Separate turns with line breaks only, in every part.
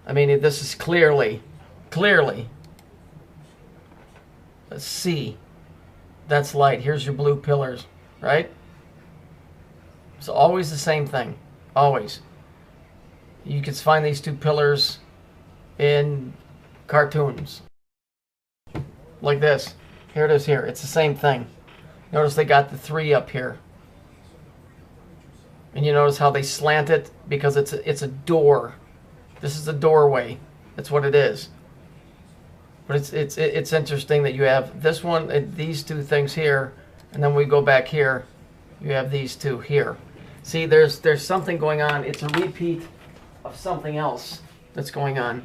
I mean, this is clearly a C. That's light. Here's your blue pillars, right? It's always the same thing. Always. You can find these two pillars in cartoons. Like this. Here it is here. It's the same thing. Notice they got the 3 up here. And you notice how they slant it? Because it's a door. This is the doorway. That's what it is. But it's interesting that you have this one, these two things here, and then we go back here, you have these two here. See, there's something going on. It's a repeat of something else that's going on.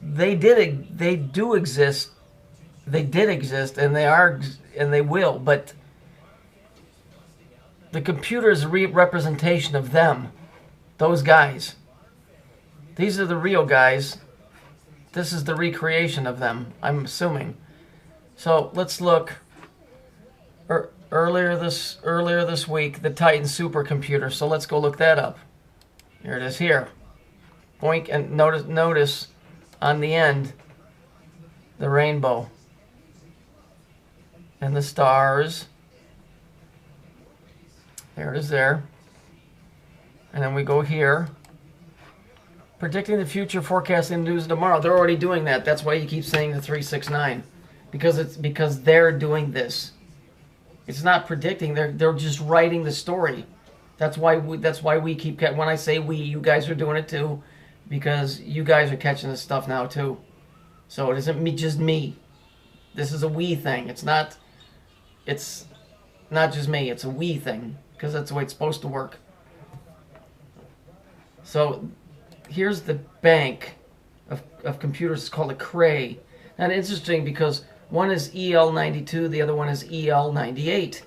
They do exist. They did exist, and they are, and they will. But the computer is a representation of them, those guys. These are the real guys. This is the recreation of them, I'm assuming. So let's look. Earlier this week, the Titan supercomputer. So let's go look that up. Here it is here. Boink, and notice on the end the rainbow and the stars. There it is there. And then we go here. Predicting the future, forecasting the news of tomorrow. They're already doing that. That's why you keep saying the 369, because they're doing this. It's not predicting. They're just writing the story. That's why we keep. When I say we, you guys are doing it too, because you guys are catching this stuff now too. So it isn't just me. This is a we thing. It's not just me. It's a we thing, because that's the way it's supposed to work. So here's the bank of computers. It's called a Cray. And it's interesting because one is EL92, the other one is EL98.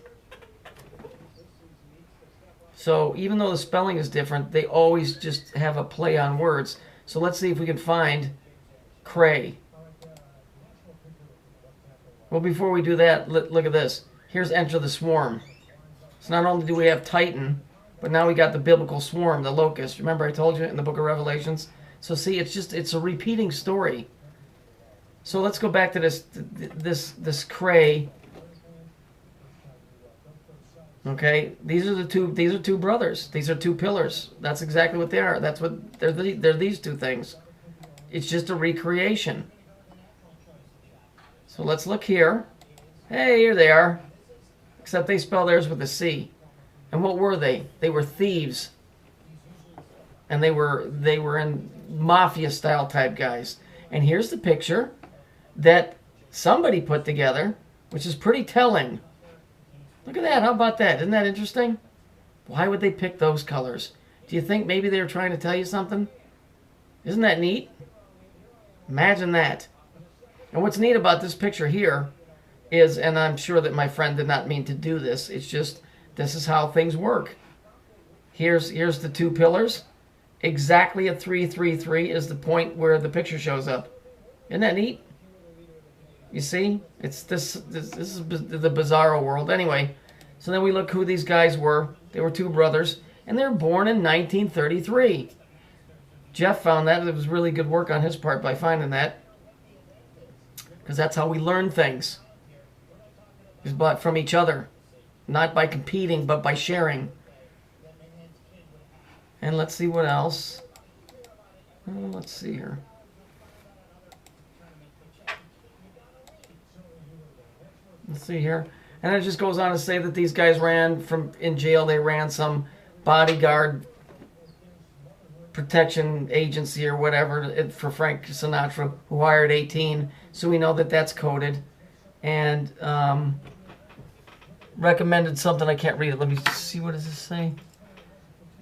So even though the spelling is different, they always just have a play on words. So let's see if we can find Cray. Well, before we do that, look at this. Here's Enter the Swarm. So not only do we have Titan, but now we got the biblical swarm, the locust. Remember I told you in the book of Revelations? So see, it's a repeating story. So let's go back to this Cray. Okay, these are two brothers. These are two pillars. That's exactly what they are. That's what they're these two things. It's just a recreation. So let's look here. Hey, here they are. Except they spell theirs with a C. And what were they? They were thieves. And they were in mafia style type guys. And here's the picture that somebody put together, which is pretty telling. Look at that. How about that? Isn't that interesting? Why would they pick those colors? Do you think maybe they were trying to tell you something? Isn't that neat? Imagine that. And what's neat about this picture here is, and I'm sure that my friend did not mean to do this, it's just this is how things work. Here's the two pillars. Exactly at 333 is the point where the picture shows up. Isn't that neat? You see? It's this is the bizarro world. Anyway, so then we look who these guys were. They were two brothers, and they were born in 1933. Jeff found that. It was really good work on his part by finding that, because that's how we learn things. Is from each other, not by competing, but by sharing. And let's see what else. Let's see here. Let's see here. And it just goes on to say that these guys ran in jail. They ran some bodyguard protection agency or whatever for Frank Sinatra, who hired 18. So we know that that's coded. And recommended something. I can't read it. Let me see. What does this say?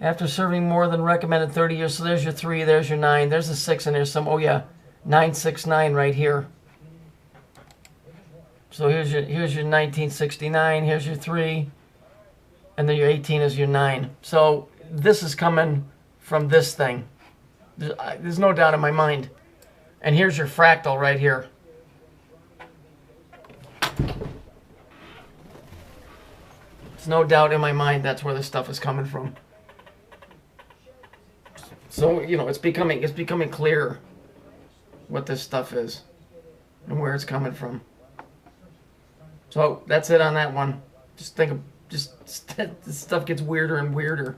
After serving more than recommended 30 years. So there's your 3. There's your 9. There's a 6. And there's some. Oh yeah, 969 right here. So here's your 1969, here's your 3, and then your 18 is your 9. So this is coming from this thing. There's no doubt in my mind. And here's your fractal right here. There's no doubt in my mind that's where this stuff is coming from. So, you know, it's becoming clear what this stuff is and where it's coming from. So that's it on that one. Just think of, this stuff gets weirder and weirder.